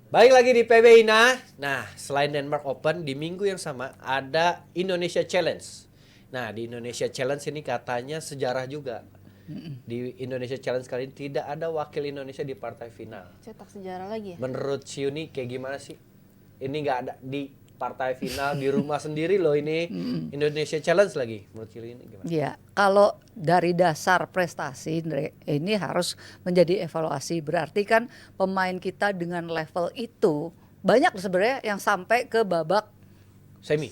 Baik lagi di PB Ina. Nah, selain Denmark Open, di minggu yang sama ada Indonesia Challenge. Nah, di Indonesia Challenge ini katanya sejarah juga. Di Indonesia Challenge kali ini tidak ada wakil Indonesia di partai final. Cetak sejarah lagi ya? Menurut Ciuni kayak gimana sih? Ini nggak ada di partai final di rumah sendiri loh ini. Indonesia Challenge lagi. Menurut Ciuni ini gimana? Ya, kalau dari dasar prestasi Ndre, ini harus menjadi evaluasi. Berarti kan pemain kita dengan level itu banyak sebenarnya yang sampai ke babak Semi.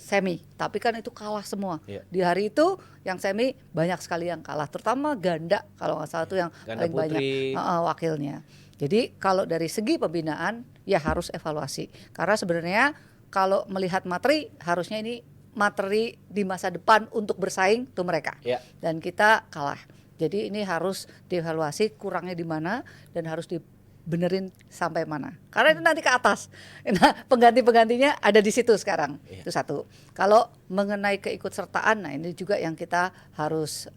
tapi kan itu kalah semua. Iya. Di hari itu yang semi banyak sekali yang kalah, terutama ganda kalau nggak salah itu yang Ganda paling putri. banyak wakilnya. Jadi kalau dari segi pembinaan ya harus evaluasi. Karena sebenarnya kalau melihat materi harusnya ini materi di masa depan untuk bersaing tuh mereka. Ya. Dan kita kalah. Jadi ini harus dievaluasi kurangnya di mana dan harus dibenerin sampai mana. Karena itu nanti ke atas. Nah, pengganti-penggantinya ada di situ sekarang. Iya. Itu satu. Kalau mengenai keikutsertaan, nah ini juga yang kita harus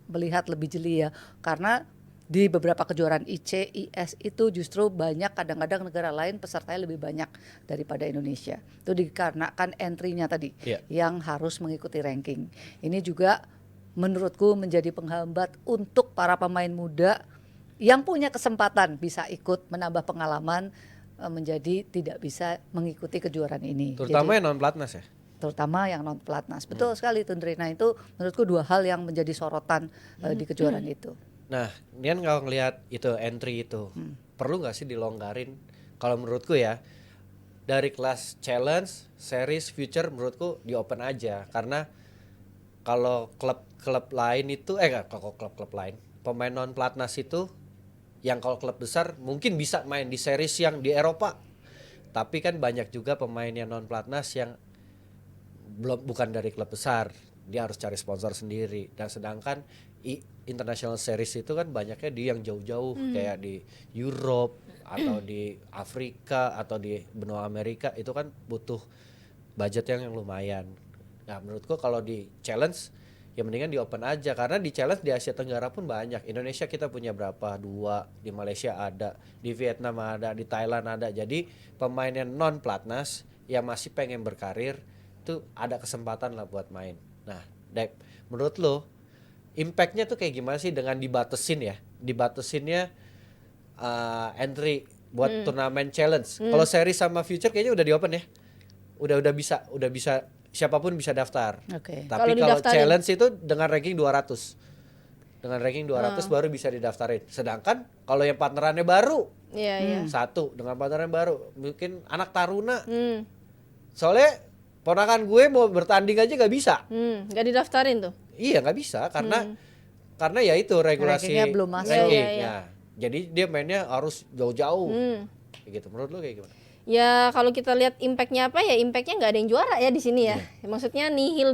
melihat lebih jeli ya. Karena di beberapa kejuaraan IC, IS itu justru banyak kadang-kadang negara lain pesertanya lebih banyak daripada Indonesia. Itu dikarenakan entry-nya tadi Iya. yang harus mengikuti ranking. Ini juga menurutku menjadi penghambat untuk para pemain muda yang punya kesempatan bisa ikut menambah pengalaman menjadi tidak bisa mengikuti kejuaraan ini. Terutama Jadi, yang non platnas ya. terutama yang non pelatnas. Betul sekali itu Ndre. Nah itu menurutku dua hal yang menjadi sorotan di kejuaraan itu. Nah, ini kan kalau ngelihat itu entry itu, perlu nggak sih dilonggarin? Kalau menurutku ya, dari kelas challenge, series, future, menurutku di open aja. Karena kalau klub-klub lain itu, kalau klub-klub lain, pemain non platnas itu, yang kalau klub besar mungkin bisa main di series yang di Eropa. Tapi kan banyak juga pemain yang non platnas yang bukan dari klub besar, dia harus cari sponsor sendiri. Dan sedangkan international series itu kan banyaknya di yang jauh-jauh kayak di Europe atau di Afrika atau di benua Amerika, itu kan butuh budget yang lumayan. Nah, menurutku kalau di challenge ya mendingan di open aja, karena di challenge di Asia Tenggara pun banyak. Indonesia kita punya berapa? 2, di Malaysia ada, di Vietnam ada, di Thailand ada. Jadi pemain yang non platnas yang masih pengen berkarir itu ada kesempatan lah buat main. Nah, Dep, menurut lo impactnya tuh kayak gimana sih dengan dibatesinnya entry buat turnamen challenge? Kalau seri sama future kayaknya udah di open ya, udah bisa siapapun bisa daftar. Oke. Tapi Kalau kalau didaftarin? challenge itu dengan ranking 200 baru bisa didaftarin. Sedangkan kalau yang partnerannya baru, Iya, iya. satu dengan partneran baru, mungkin anak taruna. Hmm. Soalnya ponakan gue mau bertanding aja gak bisa. Nggak didaftarin tuh. Iya nggak bisa karena ya itu regulasi Rankingnya belum masuk. ranking. Iya, iya. Nah, jadi dia mainnya harus jauh-jauh. Kayak gitu. Menurut lo kayak gimana? Ya kalau kita lihat impactnya apa ya, impactnya nggak ada yang juara ya di sini ya. Maksudnya nihil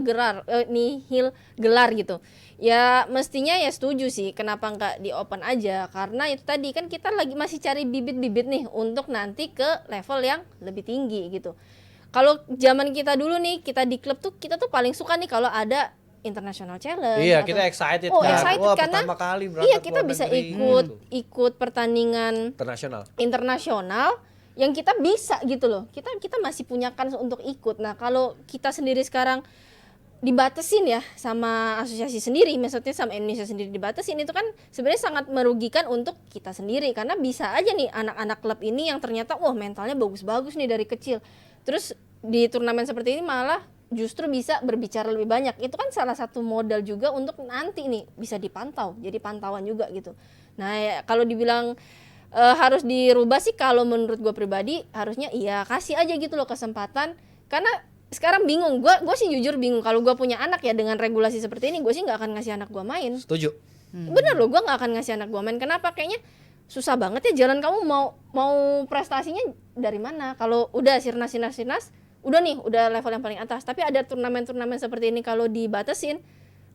gelar gitu. Ya mestinya ya setuju sih, kenapa nggak di open aja, karena itu tadi kan kita lagi masih cari bibit-bibit nih untuk nanti ke level yang lebih tinggi gitu. Kalau zaman kita dulu nih, kita di klub tuh kita tuh paling suka nih kalau ada international challenge. Iya, atau- kita excited Oh, kan. excited Wah, karena pertama kali berangkat iya kita luar bisa negeri. ikut pertandingan Internasional. internasional yang kita bisa gitu loh. Kita masih punya kans untuk ikut. Nah, kalau kita sendiri sekarang dibatasin ya sama asosiasi sendiri, maksudnya sama Indonesia sendiri dibatasin, itu kan sebenarnya sangat merugikan untuk kita sendiri, karena bisa aja nih anak-anak klub ini yang ternyata wah mentalnya bagus-bagus nih dari kecil. Terus di turnamen seperti ini malah justru bisa berbicara lebih banyak. Itu kan salah satu modal juga untuk nanti nih bisa dipantau, jadi pantauan juga gitu. Nah, ya, kalau dibilang harus dirubah sih, kalau menurut gue pribadi harusnya iya kasih aja gitu loh kesempatan, karena sekarang bingung, gue sih jujur bingung kalau gue punya anak ya, dengan regulasi seperti ini gue sih nggak akan ngasih anak gue main. Setuju. Bener loh, gue nggak akan ngasih anak gue main. Kenapa? Kayaknya susah banget ya jalan, kamu mau prestasinya dari mana kalau udah sirnas udah nih udah level yang paling atas, tapi ada turnamen seperti ini kalau dibatasin,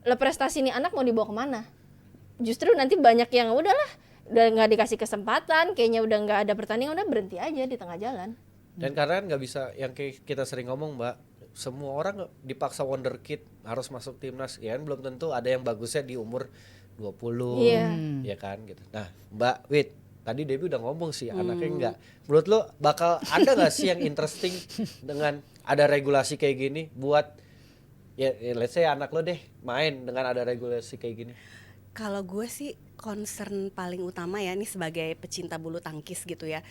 lah prestasi nih anak mau dibawa kemana? Justru nanti banyak yang udahlah, udah nggak dikasih kesempatan, kayaknya udah nggak ada pertandingan, udah berhenti aja di tengah jalan. Dan karena kan nggak bisa, yang kayak kita sering ngomong Mbak, semua orang dipaksa wonderkid harus masuk timnas, ya kan belum tentu ada yang bagusnya di umur 20, Iya. ya kan gitu. Nah Mbak Wit, tadi Debbie udah ngomong sih anaknya enggak. Menurut lo bakal ada nggak sih yang interesting dengan ada regulasi kayak gini buat ya let's say anak lo deh main dengan ada regulasi kayak gini? Kalau gue sih concern paling utama ya, ini sebagai pecinta bulu tangkis gitu ya,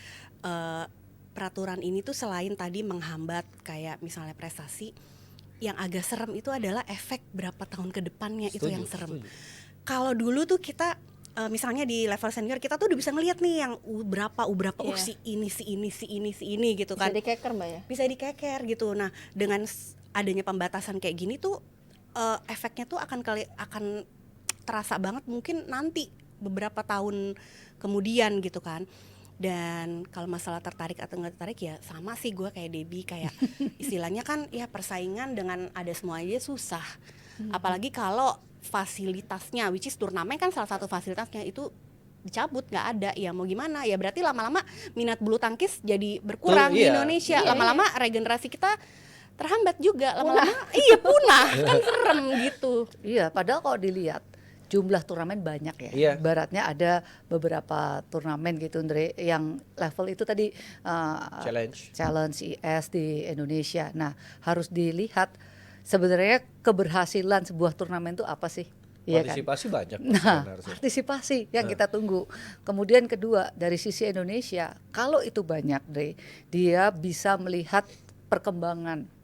peraturan ini tuh selain tadi menghambat kayak misalnya prestasi, yang agak serem itu adalah efek berapa tahun ke depannya. Itu yang serem. Kalau dulu tuh kita misalnya di level senior kita tuh udah bisa ngelihat nih yang berapa si ini gitu kan. Bisa dikeker Mbak ya? Bisa dikeker gitu. Nah dengan adanya pembatasan kayak gini tuh efeknya tuh akan terasa banget mungkin nanti beberapa tahun kemudian gitu kan. Dan kalau masalah tertarik atau nggak tertarik ya sama sih gue kayak Debbie, kayak istilahnya kan ya persaingan dengan ada semua aja susah. Apalagi kalau fasilitasnya, which is turnamen kan salah satu fasilitasnya itu dicabut, nggak ada, ya mau gimana ya, berarti lama-lama minat bulu tangkis jadi berkurang di Indonesia. Lama-lama regenerasi kita terhambat juga, lama-lama punah kan serem gitu. Iya, padahal kalau dilihat jumlah turnamen banyak ya. Ibaratnya ada beberapa turnamen gitu Andre yang level itu tadi challenge IS di Indonesia. Nah, harus dilihat sebenarnya keberhasilan sebuah turnamen itu apa sih? Partisipasi kan? banyak. Nah, partisipasi yang kita tunggu. Kemudian kedua, dari sisi Indonesia, kalau itu banyak Dre, dia bisa melihat perkembangan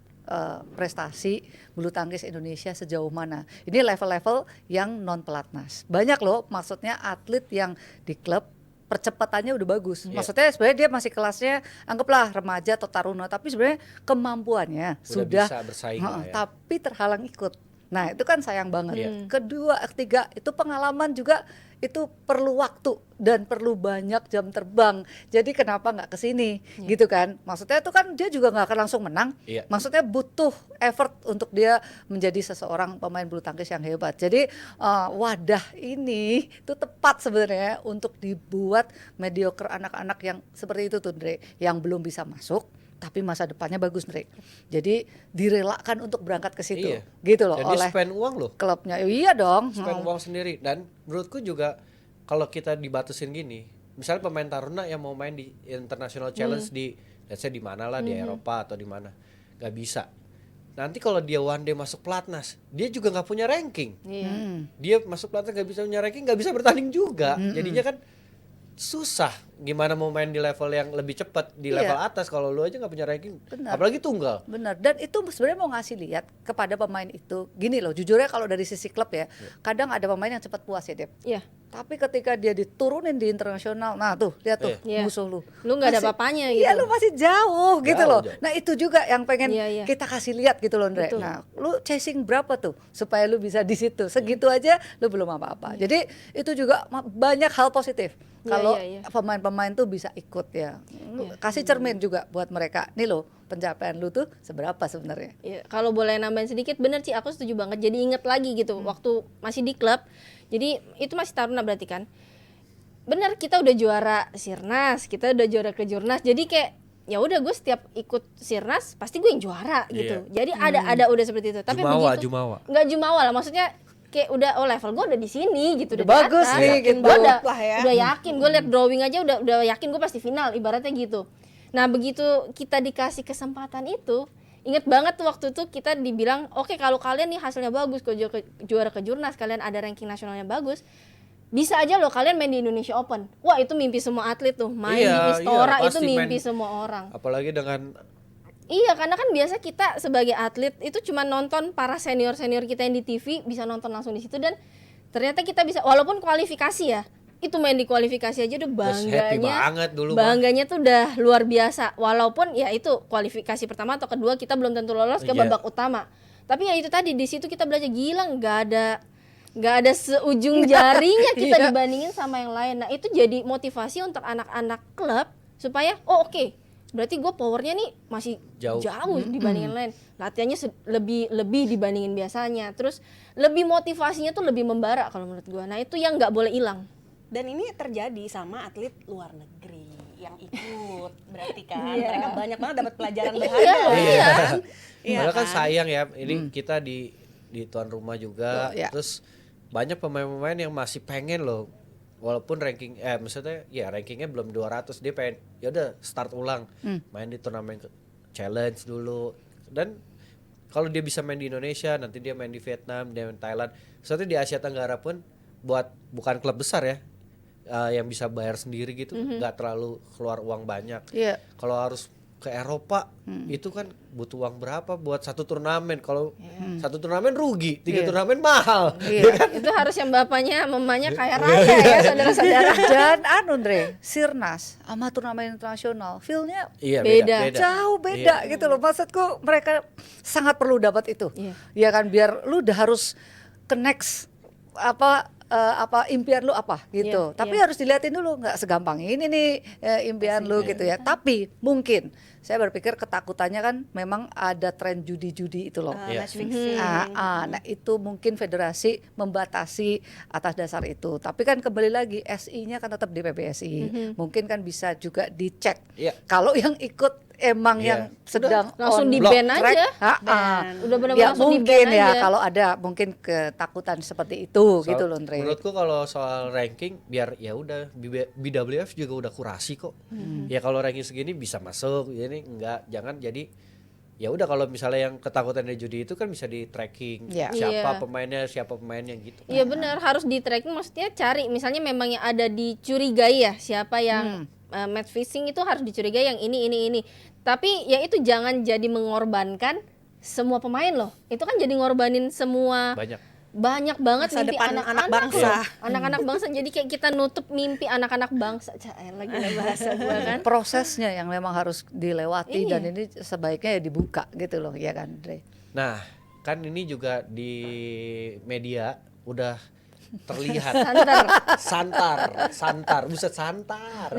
prestasi bulu tangkis Indonesia sejauh mana. Ini level-level yang non pelatnas. Banyak loh, maksudnya atlet yang di klub percepatannya udah bagus. Maksudnya sebenarnya dia masih kelasnya anggaplah remaja atau taruna, tapi sebenarnya kemampuannya sudah bisa bersaing tapi terhalang ikut. Nah, itu kan sayang banget. Kedua, ketiga, itu pengalaman juga itu perlu waktu dan perlu banyak jam terbang. Jadi kenapa nggak kesini gitu kan? Maksudnya itu kan dia juga nggak akan langsung menang. Maksudnya butuh effort untuk dia menjadi seseorang pemain bulu tangkis yang hebat. Jadi wadah ini itu tepat sebenarnya untuk dibuat mediocre anak-anak yang seperti itu tuh Andre, yang belum bisa masuk tapi masa depannya bagus Andre. Jadi direlakan untuk berangkat ke situ. Gitu loh. Dan oleh spend uang loh. Klubnya. Iya dong. Spend uang sendiri. Dan menurutku juga kalau kita dibatasin gini, misalnya pemain taruna yang mau main di international challenge di let's say di mana lah, di Eropa atau di mana, nggak bisa. Nanti kalau dia one day masuk pelatnas, dia juga nggak punya ranking. Dia masuk pelatnas nggak bisa punya ranking, nggak bisa bertanding juga. Jadinya kan susah gimana mau main di level yang lebih cepat di level atas kalau lu aja nggak punya ranking. Apalagi tunggal. Benar. Dan itu sebenarnya mau ngasih lihat kepada pemain itu gini loh, jujurnya kalau dari sisi klub ya, kadang ada pemain yang cepat puas ya Dep. Tapi ketika dia diturunin di internasional, nah tuh lihat tuh musuh lu nggak ada apa-apanya gitu. Iya, lu masih jauh gitu loh. Nah itu juga yang pengen Iya. kita kasih lihat gitu loh Andre. Nah lu chasing berapa tuh supaya lu bisa di situ, segitu aja lu belum apa-apa. Jadi itu juga banyak hal positif kalau pemain-pemain tuh bisa ikut ya. Kasih cermin juga buat mereka. Nih loh, pencapaian lu tuh seberapa sebenarnya. Kalau boleh nambahin sedikit, bener sih, aku setuju banget. Jadi inget lagi gitu waktu masih di klub. Jadi itu masih taruna berarti kan. Bener, kita udah juara Sirnas, kita udah juara Kejurnas. Jadi kayak ya udah, gue setiap ikut Sirnas pasti gue yang juara gitu. Jadi ada udah seperti itu. Tapi begitu nggak jumawa lah, maksudnya kayak udah level gue udah di sini gitu, udah bagus atas, nih gitu. Udah yakin, gue liat drawing aja udah yakin gue pasti final, ibaratnya gitu. Nah begitu kita dikasih kesempatan itu, inget banget tuh waktu itu kita dibilang oke, kalau kalian nih hasilnya bagus, juara Kejurnas, kalian ada ranking nasionalnya bagus, bisa aja loh kalian main di Indonesia Open. Wah itu mimpi semua atlet tuh, main di Istora itu mimpi semua orang. Apalagi dengan karena kan biasa kita sebagai atlet itu cuma nonton para senior kita yang di TV, bisa nonton langsung di situ, dan ternyata kita bisa, walaupun kualifikasi ya, itu main di kualifikasi aja udah bangganya tuh udah luar biasa. Walaupun ya itu kualifikasi pertama atau kedua kita belum tentu lolos ke babak utama, tapi ya itu tadi di situ kita belajar, gila nggak ada seujung jarinya kita dibandingin sama yang lain. Nah itu jadi motivasi untuk anak-anak klub supaya berarti gue powernya nih masih jauh dibandingin lain. Latihannya lebih dibandingin biasanya. Terus lebih motivasinya tuh lebih membara kalau menurut gue. Nah itu yang nggak boleh hilang. Dan ini terjadi sama atlet luar negeri yang ikut, berarti kan mereka banyak banget dapat pelajaran berharga. Padahal kan sayang ya, ini kita di tuan rumah juga, terus banyak pemain-pemain yang masih pengen loh walaupun maksudnya ya rankingnya belum 200, dia pengen ya udah start ulang, main di turnamen challenge dulu. Dan kalau dia bisa main di Indonesia, nanti dia main di Vietnam, dia main Thailand. Soalnya di Asia Tenggara pun bukan klub besar ya, yang bisa bayar sendiri gitu, nggak terlalu keluar uang banyak. Iya. Kalau harus ke Eropa itu kan butuh uang berapa buat satu turnamen? Kalau satu turnamen rugi, 3 turnamen mahal. Iya. Itu harus yang bapaknya, mamanya kaya raya ya, saudara-saudara. Dan Andre, Sirnas sama turnamen internasional, feel-nya Iya, Beda. jauh beda gitu loh. Maksudku mereka sangat perlu dapat itu. Iya. Ya kan, biar lu udah harus connect apa impian lu apa gitu. Iya, Tapi iya. harus dilihatin dulu, nggak segampang ini nih impian lu gitu ya. Tapi mungkin saya berpikir ketakutannya kan memang ada tren judi-judi itu loh. Iya. Match fixing. Nah itu mungkin federasi membatasi atas dasar itu. Tapi kan kembali lagi SI-nya kan tetap di PBSI. Mungkin kan bisa juga dicek. Iya. Kalau yang ikut emang Iya. yang sedang Langsung on di-ban track, aja. Udah benar-benar ya langsung mungkin di-ban ya aja. kalau ada mungkin ketakutan seperti itu gitu loh Andre. Menurutku kalau soal ranking biar ya udah BWF juga udah kurasi kok. Ya kalau ranking segini bisa masuk, ini enggak, jangan jadi ya udah kalau misalnya yang ketakutan dari judi itu kan bisa di tracking Iya. siapa Iya. pemainnya gitu. Iya benar, harus di tracking, maksudnya cari misalnya memang yang ada dicurigai ya, siapa yang match fixing itu harus dicurigai yang ini. Tapi ya itu jangan jadi mengorbankan semua pemain loh. Itu kan jadi ngorbanin semua banyak banget Masa mimpi depan anak-anak anak bangsa. loh. Anak-anak bangsa, jadi kayak kita nutup mimpi anak-anak bangsa. Lagi lah bahasa gua kan. Prosesnya yang memang harus dilewati Iya. dan ini sebaiknya ya dibuka gitu loh ya kan Andre. Nah, kan ini juga di media udah terlihat santar, buset santar.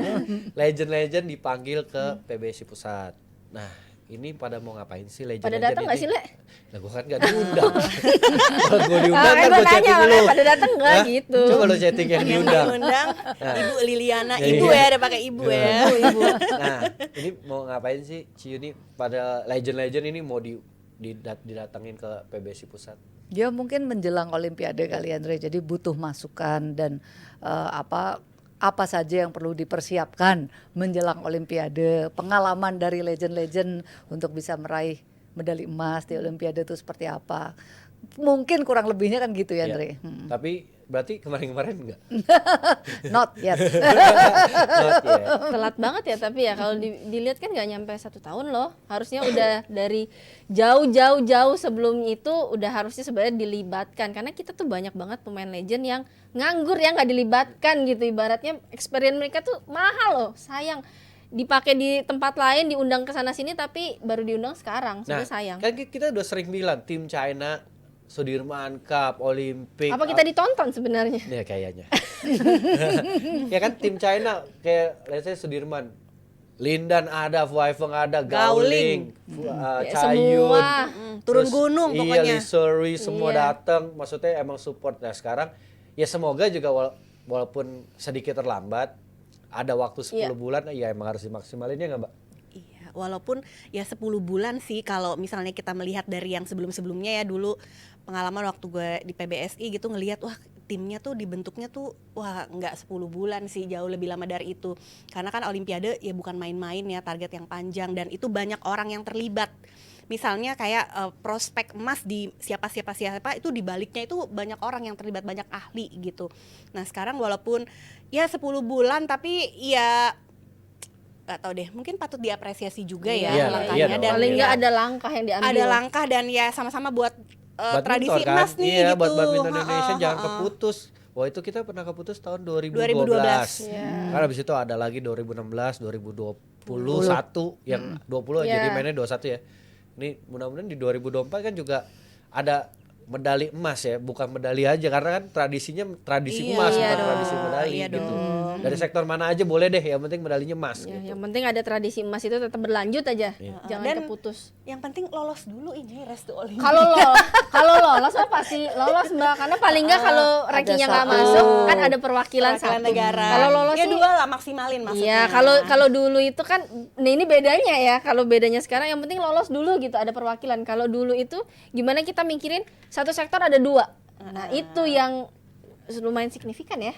Legend-legend dipanggil ke PBSI Pusat. Nah, ini pada mau ngapain sih legend-legend Pada datang nggak ini? sih, Le? Nah, gue kan gak diundang. Kalau gue diundang kan Gua gue tanya, chatting dulu. makanya pada datang nggak Hah? gitu. Coba lo chatting yang Yang diundang. diundang Ibu Liliana, Ya, ibu iya. ya, ada pakai ibu ya. Ibu. Nah, ini mau ngapain sih Ci ini pada legend-legend ini mau didatangin ke PBSI Pusat? Ya mungkin menjelang Olimpiade kali Andre, jadi butuh masukan dan apa saja yang perlu dipersiapkan menjelang Olimpiade, pengalaman dari legend-legend untuk bisa meraih medali emas di Olimpiade itu seperti apa. Mungkin kurang lebihnya kan gitu ya Andre. Tapi berarti kemarin-kemarin enggak? Not yet. Not yet. Telat banget ya, tapi ya kalau dilihat kan nggak nyampe 1 tahun loh. Harusnya udah dari jauh sebelum itu udah harusnya sebenarnya dilibatkan, karena kita tuh banyak banget pemain legend yang nganggur ya, nggak dilibatkan gitu. Ibaratnya experience mereka tuh mahal loh, sayang dipakai di tempat lain, diundang ke sana sini tapi baru diundang sekarang. Nah, Sebenarnya sayang. kan kita udah sering bilang tim China, Sudirman Cup, Olimpik. Apa kita ditonton sebenarnya? Ya kayaknya. Ya kan tim China kayak let's say Sudirman, Lindan ada, Fuaifeng ada, Gauling, Ya, Cayun, semua. Turun terus gunung iya, pokoknya. Lisuri semua Iya. datang, maksudnya emang support. Nah sekarang ya semoga juga walaupun sedikit terlambat, ada waktu 10 Iya. bulan, ya emang harus dimaksimalin ya nggak Mbak? Iya, walaupun ya 10 bulan sih kalau misalnya kita melihat dari yang sebelum-sebelumnya ya, dulu pengalaman waktu gue di PBSI gitu ngelihat wah timnya tuh dibentuknya tuh wah nggak 10 bulan sih, jauh lebih lama dari itu. Karena kan Olimpiade ya bukan main-main ya, target yang panjang dan itu banyak orang yang terlibat. Misalnya kayak prospek emas di siapa itu di baliknya itu banyak orang yang terlibat, banyak ahli gitu. Nah, sekarang walaupun ya 10 bulan tapi ya nggak tahu deh, mungkin patut diapresiasi juga ya Iya, langkahnya iya dong. dan Paling nggak ya, ada langkah yang diambil. ada langkah dan ya sama-sama buat Badminton tradisi kan? emas nih iya, gitu. buat badminton Indonesia jangan Ha-ha. keputus. Wah itu kita pernah keputus tahun 2012. 2012. Iya. Karena habis itu ada lagi 2016, 2021 yang 20 Iya. jadi mainnya 21 ya. Ini mudah-mudahan di 2024 kan juga ada medali emas ya, bukan medali aja karena kan tradisi Iya, emas bukan dong. tradisi medali Iya gitu. dong. Dari sektor mana aja boleh deh, yang penting medalinya emas Ya, gitu. yang penting ada tradisi emas itu tetap berlanjut aja, Iya. jangan Dan- keputus. Yang penting lolos dulu ini Restu Olimpiade. Kalau lolos mah pasti lolos Mbak, karena paling nggak kalau rankingnya nggak satu. masuk kan ada perwakilan Perwakilan satu. negara. Kalau lolos ya sih, dua lah maksimalin maksudnya. iya. Kalau dulu itu kan, nah ini bedanya ya. Kalau bedanya sekarang yang penting lolos dulu gitu, ada perwakilan. Kalau dulu itu gimana kita mikirin satu sektor ada 2. Nah itu yang lumayan signifikan ya.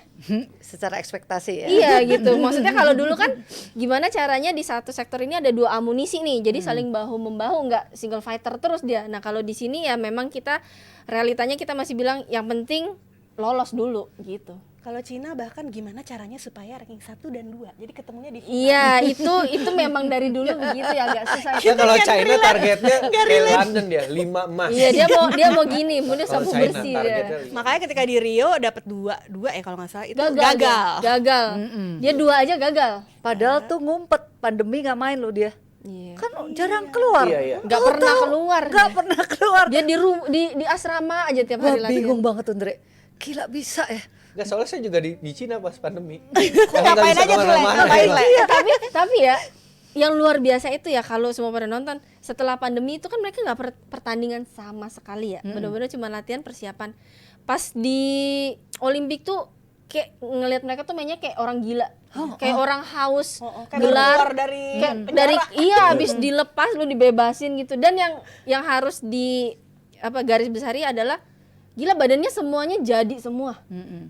Secara ekspektasi ya. Iya gitu. Maksudnya kalau dulu kan gimana caranya di satu sektor ini ada 2 amunisi nih. Jadi saling bahu membahu, nggak single fighter terus dia. Nah, kalau di sini ya memang kita realitanya kita masih bilang yang penting lolos dulu gitu. Kalau Cina bahkan gimana caranya supaya ranking 1 dan 2. Jadi ketemunya di final. Iya, itu memang dari dulu begitu ya, agak susah. Ya kalau China targetnya kayak London dia 5 emas. Iya, dia mau gini, kemudian Kalau sapu China bersih targetnya dia. 5. Makanya ketika di Rio dapat 2 ya kalau nggak salah itu Gagal. gagal. Dia 2 aja gagal. Padahal tuh ngumpet, pandemi nggak main loh dia. Iya. Kan jarang keluar. Iya. Nggak pernah keluar. Nggak pernah keluar. Dia di asrama aja tiap Wah, hari latihan. bingung banget tuh Ndre. Gila bisa ya. Nggak, soalnya saya juga di Cina pas pandemi. Ngapain aja tuh, Le? Ngapain, Le? Tapi ya yang luar biasa itu ya kalau semua pada nonton setelah pandemi itu kan mereka nggak pertandingan sama sekali ya, benar-benar cuma latihan persiapan. Pas di Olimpik tuh kayak ngelihat mereka tuh mainnya kayak orang gila, kayak orang haus, Kayak gelar keluar dari kayak dari habis dilepas lu dibebasin gitu. Dan yang harus di garis besari adalah gila badannya semuanya jadi semua,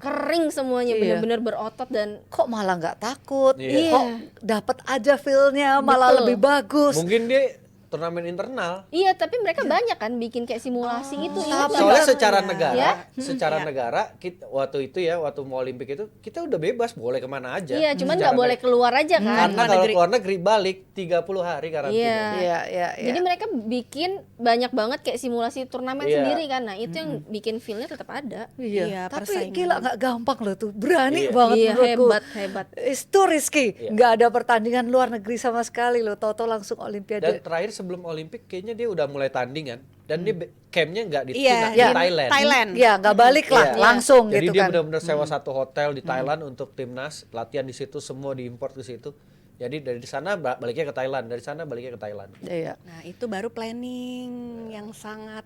kering semuanya, Iya. benar-benar berotot dan Kok malah nggak takut? Iya. Kok dapat aja feel-nya malah Betul. lebih bagus. Mungkin dia turnamen internal. iya, tapi mereka banyak kan bikin kayak simulasi gitu. Ingat nggak? Soalnya secara Ya. negara, Ya. secara negara kita waktu itu ya, waktu mau Olimpik itu kita udah bebas boleh kemana aja. Iya, cuman Secara nggak boleh keluar aja kan. Karena kalau keluar negeri balik 30 hari karantina. Iya. Iya. Jadi mereka bikin banyak banget kayak simulasi turnamen Iya. sendiri kan. Nah, itu yang bikin feel-nya tetap ada. Iya, Iya, tapi persaingan. gila nggak gampang loh tuh, berani Iya. banget Iya, menurutku. hebat. It's too risky, Iya. nggak ada pertandingan luar negeri sama sekali loh, toto langsung Dan Olimpiade. terakhir sebelum Olimpik kayaknya dia udah mulai tanding kan. Dan dia campnya nggak di Iya, Cina, di iya. Thailand. Ya nggak balik lah, Iya. langsung Jadi gitu dia kan. benar-benar sewa satu hotel di Thailand untuk timnas, latihan di situ, semua diimport ke situ. Jadi dari sana baliknya ke Thailand, dari sana baliknya ke Thailand. Iya. Nah, itu baru planning yang sangat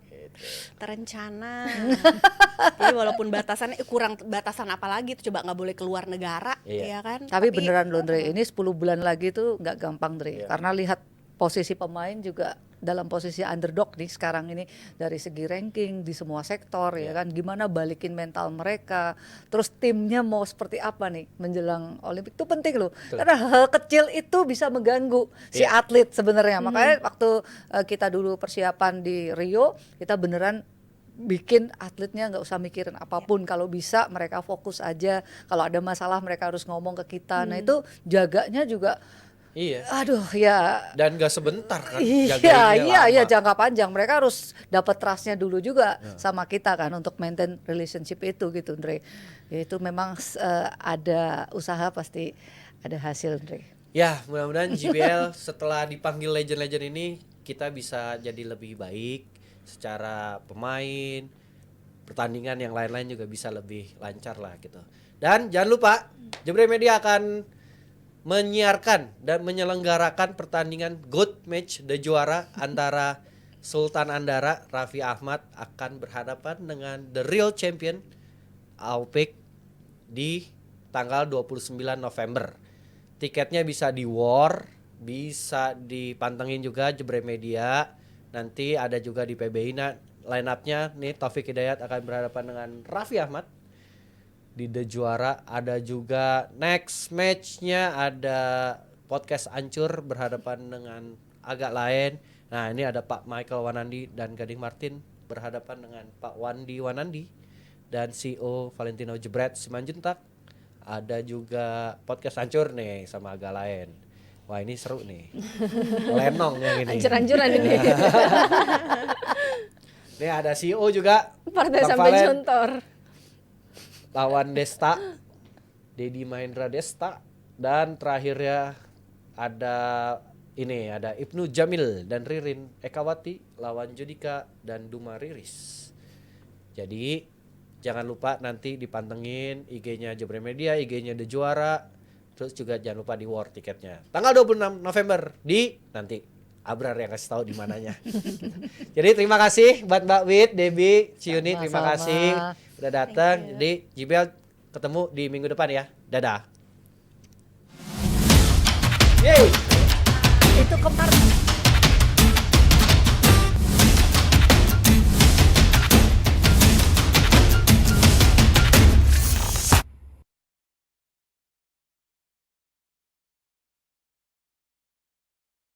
terencana. Jadi walaupun batasannya kurang batasan apa lagi tuh, coba nggak boleh keluar negara, Iya. ya kan? Tapi beneran loh Ndre, ini 10 bulan lagi tuh nggak gampang Ndre, Iya. karena lihat posisi pemain juga dalam posisi underdog nih sekarang ini dari segi ranking di semua sektor ya kan, gimana balikin mental mereka, terus timnya mau seperti apa nih menjelang Olimpik itu penting loh. Karena hal kecil itu bisa mengganggu si atlet sebenarnya. Makanya waktu kita dulu persiapan di Rio, kita beneran bikin atletnya nggak usah mikirin apapun, kalau bisa mereka fokus aja, kalau ada masalah mereka harus ngomong ke kita. Nah itu jaganya juga Iya. aduh ya. Dan gak sebentar kan. Iya, jagainnya iya lama. jangka panjang. Mereka harus dapat trustnya dulu juga sama kita kan untuk maintain relationship itu gitu, Ndre. Ya, itu memang ada usaha pasti ada hasil, Ndre. Ya, mudah-mudahan JBL setelah dipanggil legend-legend ini kita bisa jadi lebih baik secara pemain, pertandingan yang lain-lain juga bisa lebih lancar lah gitu. Dan jangan lupa Jebre Media akan menyiarkan dan menyelenggarakan pertandingan GOAT Match The Juara antara Sultan Andara Raffi Ahmad akan berhadapan dengan The Real Champion Aupik di tanggal 29 November. Tiketnya bisa di War, bisa dipantengin juga Jebre Media. Nanti ada juga di PBI. Nah, line up-nya nih Taufik Hidayat akan berhadapan dengan Raffi Ahmad di The Juara. Ada juga next match-nya ada Podcast Ancur berhadapan dengan agak lain. Nah, ini ada Pak Michael Wanandi dan Gading Martin berhadapan dengan Pak Wandi Wanandi dan CEO Valentino Jebret Simanjuntak. Ada juga Podcast Ancur nih sama agak lain. Wah, ini seru nih. Lenong yang ini. Ancur-ancuran ini. Nih ada CEO juga. Partai Bang sampai Valen. contor. Lawan Desta, Dedi Mahendra Desta, dan terakhirnya ada Ibnu Jamil dan Ririn Ekawati lawan Judika dan Duma Riris. Jadi jangan lupa nanti dipantengin IG-nya Jebre Media, IG-nya The Juara, terus juga jangan lupa di War tiketnya. Tanggal 26 November di nanti Abrar yang kasih tahu di mananya. Jadi terima kasih buat Mbak Wit, Debbie, Ciuni, terima Sama-sama. kasih udah datang. Jadi JBL ketemu di minggu depan ya. Dadah. Yeay. Itu kemarin